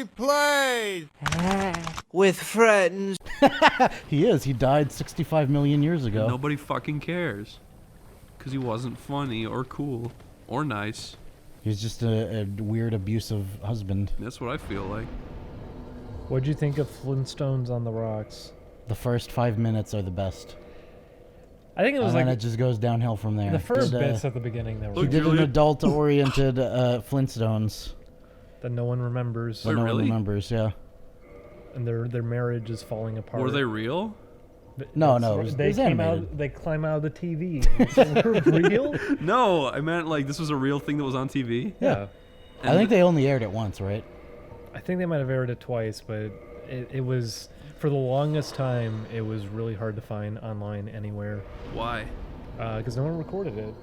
Oneyplays with friends. He is. He died 65 million years ago. And nobody fucking cares. Because he wasn't funny or cool or nice. He's just a weird, abusive husband. That's what I feel like. What'd you think of Flintstones on the Rocks? The first 5 minutes are the best. I think it was And like then it just goes downhill from there. the first Did, bits at the beginning that He were did an adult-oriented Flintstones. that no one remembers, That no really? one remembers, yeah. and their marriage is falling apart. Were they real? No, no, it was they came animated. out. They climb out of the TV. It's real? No, I meant like this was a real thing that was on TV. Yeah. I think they only aired it once, right? I think they might have aired it twice, but it was, for the longest time, it was really hard to find online anywhere. Why? Because no one recorded it.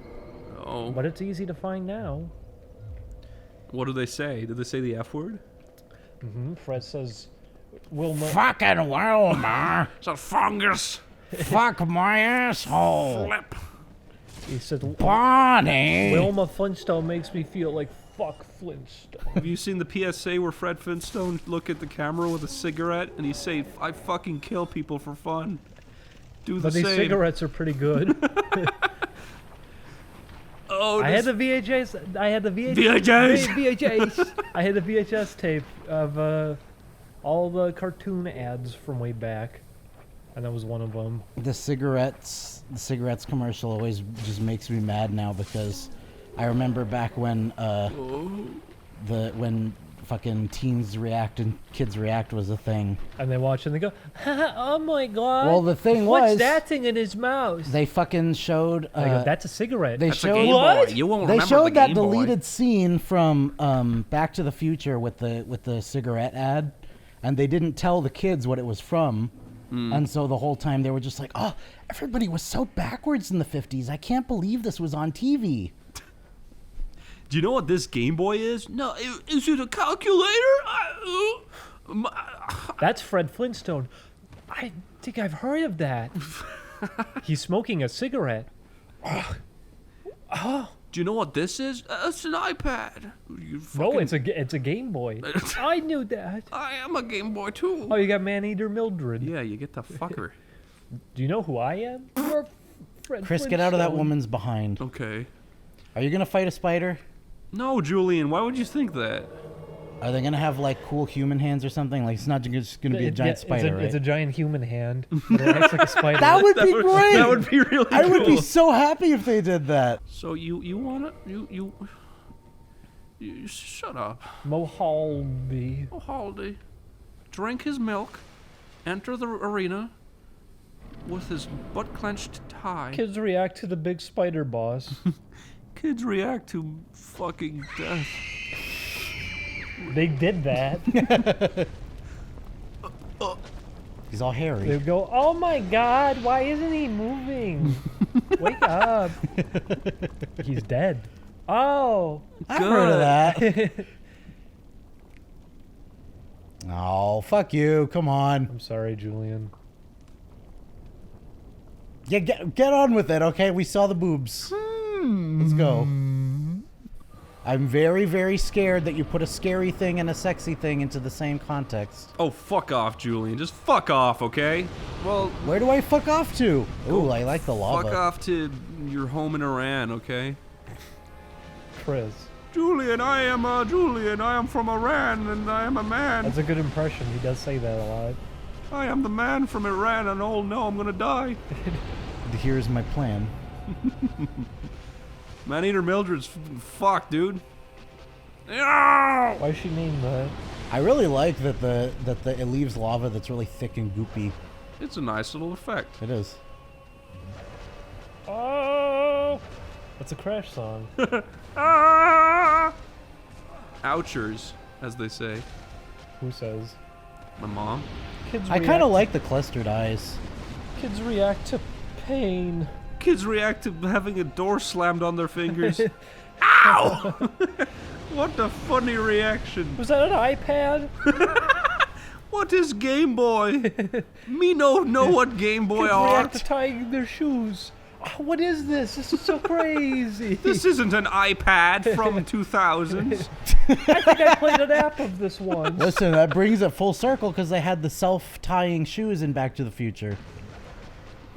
Oh. But it's easy to find now. What do they say? Did they say the F word? Fred says, Wilma. Fucking Wilma! It's a fungus. Fuck my asshole! Flip. He said, Bonnie! Wilma Flintstone makes me feel like fuck Flintstone. Have you seen the PSA where Fred Flintstone look at the camera with a cigarette and he say, "I fucking kill people for fun." Do the But these same. cigarettes are pretty good. Oh, I had the VHS. I had the VHS. VHS. I had the VHS tape of all the cartoon ads from way back, and that was one of them. The cigarettes commercial always just makes me mad now because I remember back when when fucking teens react and kids react was a thing. And they watch and they go, "Oh my god!" Well, the thing what's was, that thing in his mouth? they fucking showed. They go, "That's a cigarette." They That's a showed Game Boy. You won't they remember showed the that Game Boy. deleted scene from Back to the Future with the cigarette ad, and they didn't tell the kids what it was from. And so the whole time they were just like, "Oh, everybody was so backwards in the 50s. I can't believe this was on TV." Do you know what this Game Boy is? No, is it a calculator? That's Fred Flintstone. I think I've heard of that. He's smoking a cigarette. Do you know what this is? It's an iPad. You No, fucking- it's a Game Boy. I knew that. I am a Game Boy too. Oh, you got Maneater Mildred. Yeah, you get the fucker. Do you know who I am? You're Fred Chris, get out of that Flintstone. woman's behind. Okay. Are you gonna fight a spider? No, Julian, why would you think that? Are they gonna have like cool human hands or something? Like it's not just gonna be a giant spider, right? It's a giant human hand that acts like a spider. That would be great. That would be really cool. I would be so happy if they did that. So you wanna you shut up. Mohalby. Oh, Haldy. Drink his milk, enter the arena with his butt clenched tie. Kids react to the big spider boss. Kids react to fucking death. They did that. He's all hairy. They go, "Oh my god, why isn't he moving? Wake up." He's dead. Oh. I've heard of that. Oh, fuck you. Come on. I'm sorry, Julian. Yeah, get on with it, okay? We saw the boobs. Let's go. I'm very, very scared that you put a scary thing and a sexy thing into the same context. Oh, fuck off, Julian. Just fuck off, okay? Well, Where do I fuck off to? Ooh, I like the lava. fuck off to your home in Iran, okay? Chris. Julian, I am from Iran, and I am a man. That's a good impression. He does say that a lot. I am the man from Iran, and oh no, I'm gonna die. Here's my plan. Maneater Mildred's fuck, dude. Ow! Why is she named that? I really like that it leaves lava that's really thick and goopy. It's a nice little effect. It is. Oh! That's a Crash song. Ah! Ouchers, as they say. Who says? My mom. Kids I kind of like the clustered eyes. Kids react to pain. Kids react to having a door slammed on their fingers. Ow! What a funny reaction. Was that an iPad? What is Game Boy? Me no know what Game Boy Kids are. react to tying their shoes. Oh, what is this? This is so crazy. This isn't an iPad from 2000s. I think I played an app of this once. Listen, that brings it full circle because they had the self-tying shoes in Back to the Future.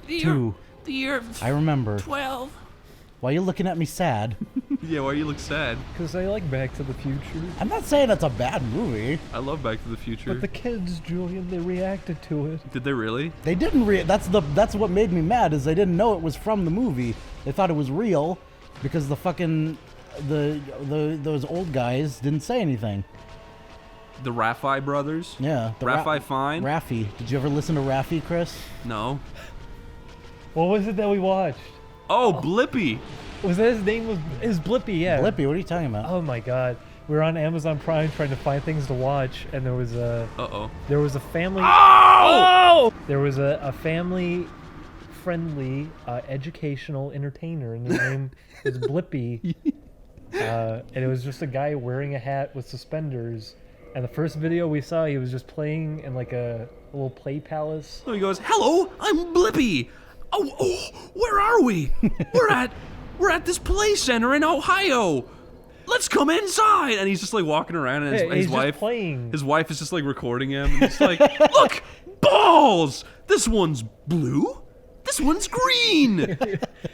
Two. The year I remember. 12. Why are you looking at me sad? Yeah, why you look sad? Because I like Back to the Future. I'm not saying it's a bad movie. I love Back to the Future. But the kids, Julian, they reacted to it. Did they really? They didn't that's what made me mad is they didn't know it was from the movie. They thought it was real because the fucking those old guys didn't say anything. The Raffi brothers? Yeah. Raffi Fine? Raffi. Did you ever listen to Raffi, Chris? No. What was it that we watched? Oh, Blippi. Was that his name? Was Blippi? Yeah. Blippi, what are you talking about? Oh my God. We were on Amazon Prime trying to find things to watch, and there was a family. Oh! There was a family-friendly educational entertainer, and his name was Blippi. And it was just a guy wearing a hat with suspenders. And the first video we saw, he was just playing in like a little play palace. So he goes, "Hello, I'm Blippi. Oh, where are we? We're at this play center in Ohio. Let's come inside." And he's just like walking around, and his wife, his wife is just like recording him. And it's like, "Look, balls. This one's blue. This one's green.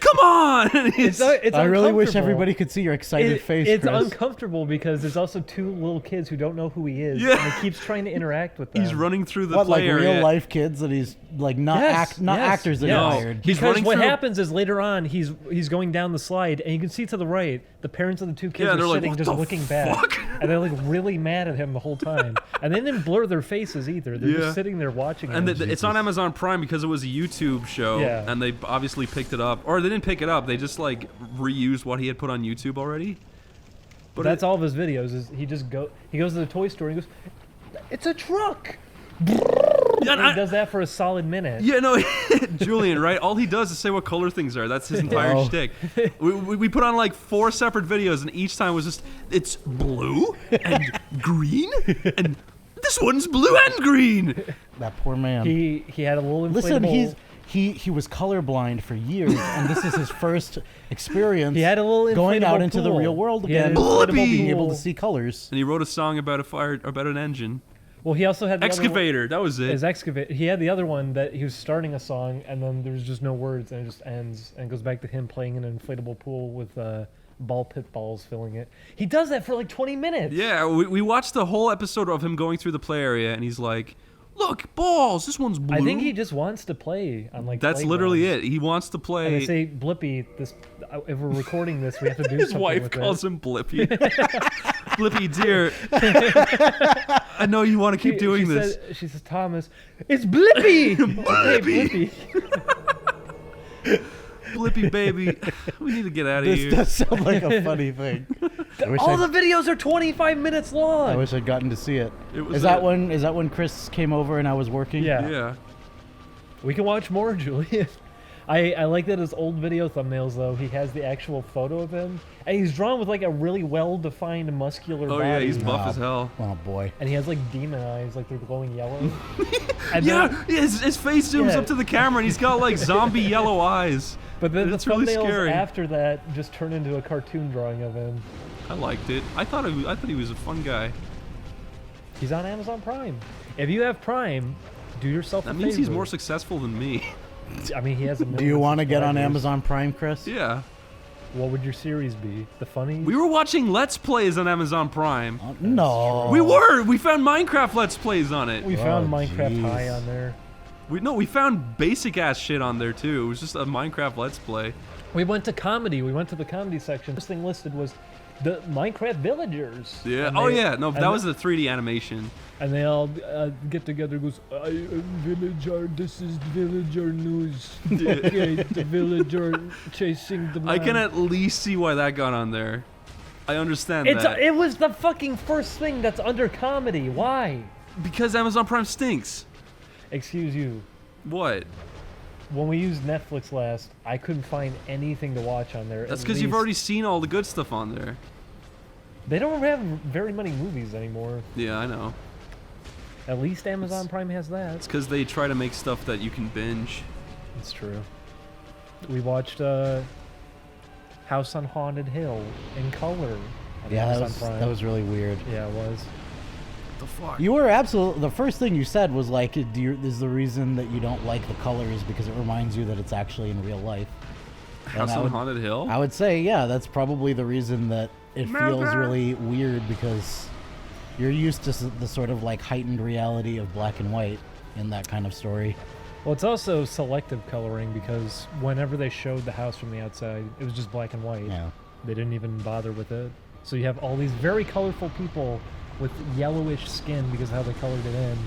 Come on!" It's I really wish uncomfortable. everybody could see your excited face, It's Chris. uncomfortable because there's also two little kids who don't know who he is, Yeah. and he keeps trying to interact with them. He's running through the What, like play area. real life kids that he's like not Yes, yes, actors that he yes. hired. He's Because running what through- happens is later on he's going down the slide, and you can see to the right the parents of the two kids Yeah, are they're like, sitting "What just the looking fuck?" back, and they're like really mad at him the whole time, and they didn't blur their faces either. They're Yeah. just sitting there watching And him. it's on Amazon Prime because it was a YouTube show, Yeah. and they obviously picked it up. Or they didn't pick it up; they just like reused what he had put on YouTube already. But That's all of his videos. Is he goes to the toy store and he goes, "It's a truck." Yeah, And he does that for a solid minute. Yeah, no, Julian, right? All he does is say what color things are. That's his entire Oh. shtick. We put on like 4 separate videos, and each time was just, it's blue and green, and this one's blue and green. That poor man. He had a little inflatable. Listen, he was colorblind for years, and this is his first experience. He had a little going out inflatable into the pool. real world He had again, an inflatable being able pool. to see colors. And he wrote a song about about an engine. Well, he also had the Excavator, that was Other one, it. his excavator. He had the other one that he was starting a song, and then there's just no words, and it just ends, and it goes back to him playing in an inflatable pool with ball pit balls filling it. He does that for like 20 minutes. Yeah, we watched the whole episode of him going through the play area, and he's like, "Look, balls, this one's blue." I think he just wants to play on like. That's literally it. He wants to play. And they say, Blippi, this. If we're recording this, we have to do His something wife with calls it. him Blippi. Blippi, dear, I know you want to keep doing this. She says, Thomas, it's Blippi! Blippi! Blippi. Blippi, baby, we need to get out of This here. does sound like a funny thing. All the videos are 25 minutes long! I wish I'd gotten to see it. It was Is that when Chris came over and I was working? Yeah. Yeah. We can watch more, Julian. I like that his old video thumbnails, though, he has the actual photo of him, and he's drawn with like a really well-defined muscular Oh body. yeah, he's buff Oh. as hell. Oh boy. And he has like demon eyes, like they're glowing yellow. And Yeah, then- his face zooms Yeah. up to the camera, and he's got like zombie yellow eyes. but then the It's really thumbnails scary. after that just turn into a cartoon drawing of him. I liked it. I thought he was a fun guy. He's on Amazon Prime. If you have Prime, do yourself a That means he's favor. more successful than me. I mean, he has a Do you want to get on subscribers. Amazon Prime, Chris? Yeah. What would your series be? The funny? We were watching Let's Plays on Amazon Prime. No. We were. We found Minecraft Let's Plays on it. We found Oh, Minecraft jeez. High on there. We found basic ass shit on there too. It was just a Minecraft Let's Play. We went to comedy. We went to the comedy section. This thing listed was the Minecraft Villagers. Yeah. And Oh they- yeah. No, and that was a 3D animation. And they all get together. Goes, I am villager. This is villager news. Okay, the villager chasing the man. I can at least see why that got on there. I understand that. It was the fucking first thing that's under comedy. Why? Because Amazon Prime stinks. Excuse you. What? When we used Netflix last, I couldn't find anything to watch on there. That's At because you've least- already seen all the good stuff on there. They don't have very many movies anymore. Yeah, I know. At least Amazon Prime has that. It's because they try to make stuff that you can binge. It's true. We watched House on Haunted Hill in color. on Yeah, Amazon Prime. that was really weird. Yeah, it was. The fuck? You were absolutely. The first thing you said was like, is the reason that you don't like the colors because it reminds you that it's actually in real life. House on Haunted Hill? I would say, yeah, that's probably the reason that it feels really weird because you're used to the sort of like heightened reality of black and white in that kind of story. Well, it's also selective coloring because whenever they showed the house from the outside, it was just black and white. Yeah. They didn't even bother with it. So you have all these very colorful people with yellowish skin because of how they colored it in,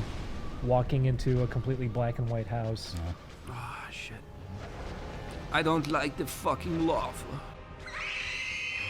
walking into a completely black and white house. Ah, shit. I don't like the fucking love.